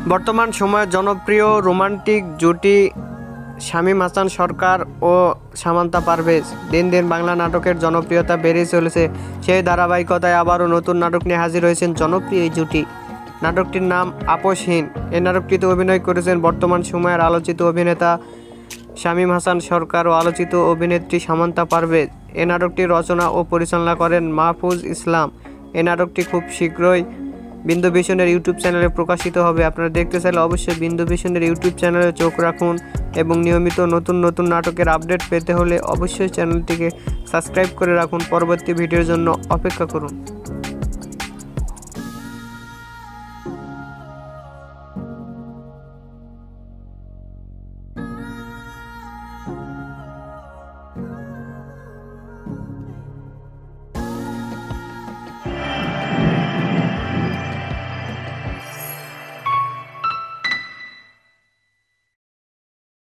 বর্তমান সময়ে জনপ্রিয় রোমান্টিক জুটি শামীম হাসান সরকার ও সামান্তা পারভেজ। দিন দিন বাংলা নাটকের জনপ্রিয়তা বেড়েই চলেছে। সেই ধারাবাহিকতায় আবারও নতুন নাটক নিয়ে হাজির হয়েছেন জনপ্রিয় এই জুটি। নাটকটির নাম আপসহীন। এই নাটকটিতে অভিনয় করেছেন বর্তমান সময়ের আলোচিত অভিনেতা শামীম হাসান সরকার ও আলোচিত অভিনেত্রী সামান্তা পারভেজ। এই নাটকটি রচনা ও পরিচালনা করেন মাহফুজ ইসলাম। এই নাটকটি খুব শীঘ্রই বিন্দু ভিশনের ইউটিউব চ্যানেলে প্রকাশিত হবে। আপনারা দেখতে চাইলে অবশ্যই বিন্দু ভিশনের ইউটিউব চ্যানেলে চোখ রাখুন এবং নিয়মিত নতুন নতুন নাটকের আপডেট পেতে হলে অবশ্যই চ্যানেলটিকে সাবস্ক্রাইব করে রাখুন। পরবর্তী ভিডিওর জন্য অপেক্ষা করুন।